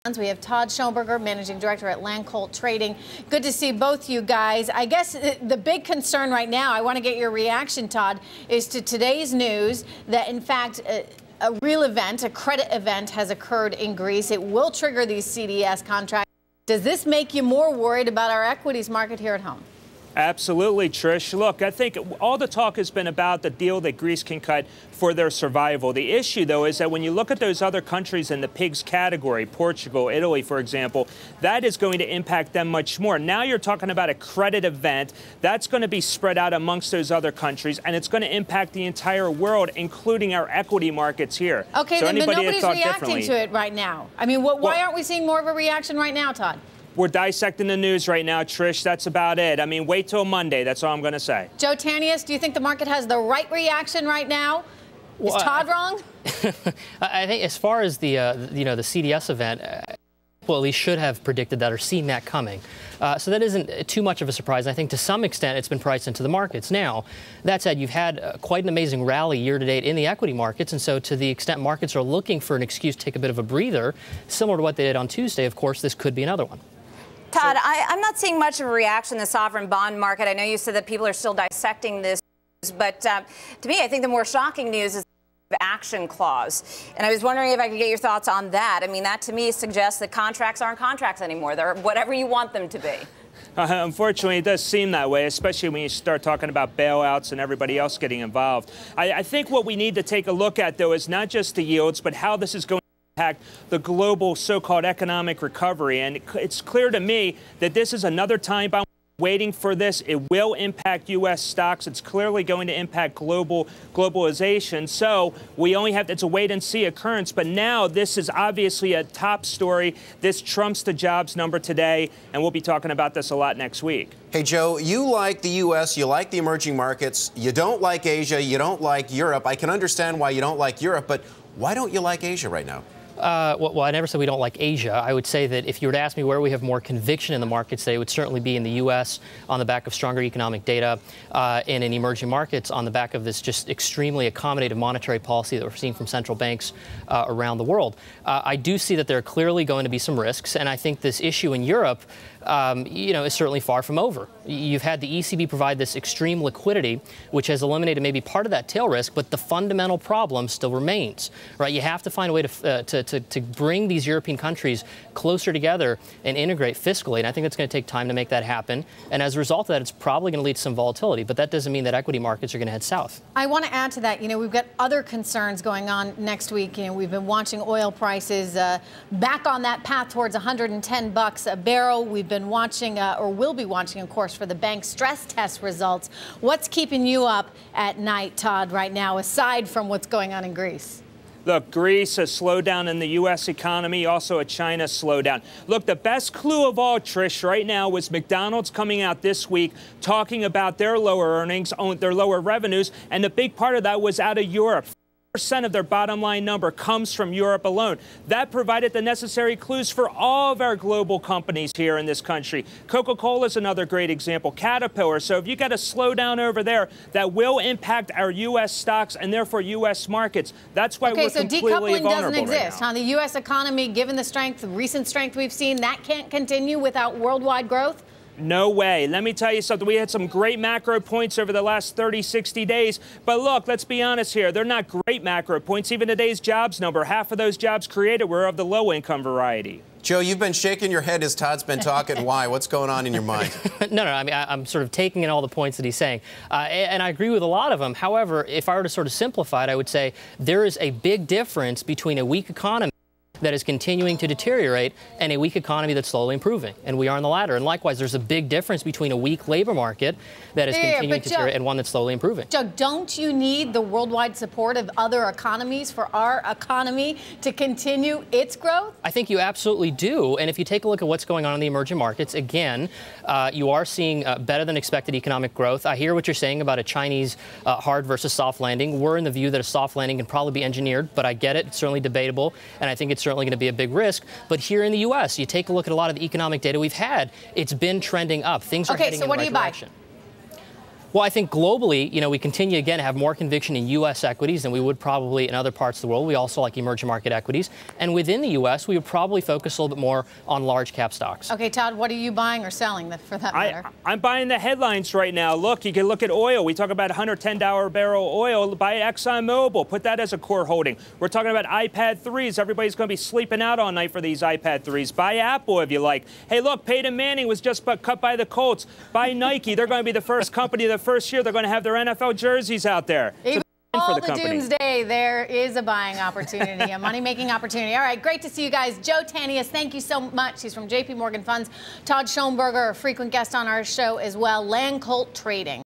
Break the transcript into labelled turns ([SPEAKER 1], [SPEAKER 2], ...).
[SPEAKER 1] We have Todd Schoenberger, Managing Director at Land Colt Trading. Good to see both you guys. I guess the big concern right now, I want to get your reaction, Todd, is to today's news that, in fact, a real event, a credit event has occurred in Greece. It will trigger these CDS contracts. Does this make you more worried about our equities market here at home?
[SPEAKER 2] Absolutely, Trish. Look, I think all the talk has been about the deal that Greece can cut for their survival. The issue, though, is that when you look at those other countries in the pigs category, Portugal, Italy, for example, that is going to impact them much more. Now you're talking about a credit event that's going to be spread out amongst those other countries, and it's going to impact the entire world, including our equity markets here.
[SPEAKER 1] Okay, but nobody's reacting to it right now. I mean, why aren't we seeing more of a reaction right now, Todd?
[SPEAKER 2] We're dissecting the news right now, Trish. That's about it. I mean, wait till Monday. That's all I'm going to say. Joe
[SPEAKER 1] Tanious, do you think the market has the right reaction right now? Is Todd wrong?
[SPEAKER 3] I think as far as the the CDS event, well, at least should have predicted that or seen that coming. So that isn't too much of a surprise. I think to some extent it's been priced into the markets. Now, that said, you've had quite an amazing rally year to date in the equity markets. And so to the extent markets are looking for an excuse to take a bit of a breather, similar to what they did on Tuesday, of course, this could be another one.
[SPEAKER 4] Todd, I'm not seeing much of a reaction in the sovereign bond market. I know you said that people are still dissecting this, but to me, I think the more shocking news is the action clause. And I was wondering if I could get your thoughts on that. I mean, that to me suggests that contracts aren't contracts anymore. They're whatever you want them to be.
[SPEAKER 2] Unfortunately, it does seem that way, especially when you start talking about bailouts and everybody else getting involved. I think what we need to take a look at, though, is not just the yields, but how this is going impact the global so-called economic recovery. And it's clear to me that this is another time bomb waiting for this. It will impact U.S. stocks. It's clearly going to impact globalization. So we only have, it's a wait and see occurrence. But now this is obviously a top story. This trumps the jobs number today. And we'll be talking about this a lot next week.
[SPEAKER 5] Hey, Joe, you like the U.S., you like the emerging markets. You don't like Asia. You don't like Europe. I can understand why you don't like Europe. But why don't you like Asia right now?
[SPEAKER 3] Well, I never said we don't like Asia. I would say that if you were to ask me where we have more conviction in the markets today, it would certainly be in the U.S. on the back of stronger economic data and in emerging markets on the back of this just extremely accommodative monetary policy that we're seeing from central banks around the world. I do see that there are clearly going to be some risks, and I think this issue in Europe is certainly far from over. You've had the ECB provide this extreme liquidity, which has eliminated maybe part of that tail risk, but the fundamental problem still remains, right? You have to find a way to bring these European countries closer together and integrate fiscally, and I think it's going to take time to make that happen. And as a result of that, it's probably going to lead to some volatility, but that doesn't mean that equity markets are going to head south.
[SPEAKER 1] I want to add to that, we've got other concerns going on next week. We've been watching oil prices back on that path towards $110 a barrel. We've been watching, or will be watching, of course, for the bank stress test results. What's keeping you up at night, Todd, right now, aside from what's going on in Greece?
[SPEAKER 2] Look, Greece, a slowdown in the U.S. economy, also a China slowdown. Look, the best clue of all, Trish, right now was McDonald's coming out this week talking about their lower earnings, their lower revenues, and the big part of that was out of Europe. 50% of their bottom line number comes from Europe alone. That provided the necessary clues for all of our global companies here in this country. Coca-Cola is another great example. Caterpillar. So if you got a slowdown over there, that will impact our U.S. stocks and therefore U.S. markets. That's why we're completely vulnerable.
[SPEAKER 1] Okay, so decoupling doesn't exist,
[SPEAKER 2] right
[SPEAKER 1] huh? The U.S. economy, given the strength, the recent strength we've seen, that can't continue without worldwide growth?
[SPEAKER 2] No way. Let me tell you something. We had some great macro points over the last 30, 60 days. But look, let's be honest here. They're not great macro points. Even today's jobs number, half of those jobs created were of the low-income variety.
[SPEAKER 5] Joe, you've been shaking your head as Todd's been talking. Why? What's going on in your mind?
[SPEAKER 3] No. I mean, I'm sort of taking in all the points that he's saying. And I agree with a lot of them. However, if I were to sort of simplify it, I would say there is a big difference between a weak economy that is continuing to deteriorate and a weak economy that's slowly improving. And we are in the latter. And likewise, there's a big difference between a weak labor market that is continuing to deteriorate and one that's slowly improving.
[SPEAKER 1] Joe, don't you need the worldwide support of other economies for our economy to continue its growth?
[SPEAKER 3] I think you absolutely do. And if you take a look at what's going on in the emerging markets, again, you are seeing better than expected economic growth. I hear what you're saying about a Chinese hard versus soft landing. We're in the view that a soft landing can probably be engineered, but I get it. It's certainly debatable. And I think it's certainly going to be a big risk. But here in the U.S., you take a look at a lot of the economic data we've had, it's been trending up. Things are heading in the right direction. Well, I think globally, we continue again to have more conviction in U.S. equities than we would probably in other parts of the world. We also like emerging market equities. And within the U.S., we would probably focus a little bit more on large cap stocks.
[SPEAKER 1] Okay, Todd, what are you buying or selling for that matter?
[SPEAKER 2] I'm buying the headlines right now. Look, you can look at oil. We talk about $110 barrel oil. Buy ExxonMobil. Put that as a core holding. We're talking about iPad 3s. Everybody's going to be sleeping out all night for these iPad 3s. Buy Apple if you like. Hey, look, Peyton Manning was just cut by the Colts. Buy Nike. They're going to be the first company the first year they're going to have their NFL jerseys out there.
[SPEAKER 1] Even all the doomsday, there is a buying opportunity, a money-making opportunity. All right, great to see you guys. Joe Tanious, thank you so much. He's from JP Morgan Funds. Todd Schoenberger, a frequent guest on our show as well. Land Colt Trading.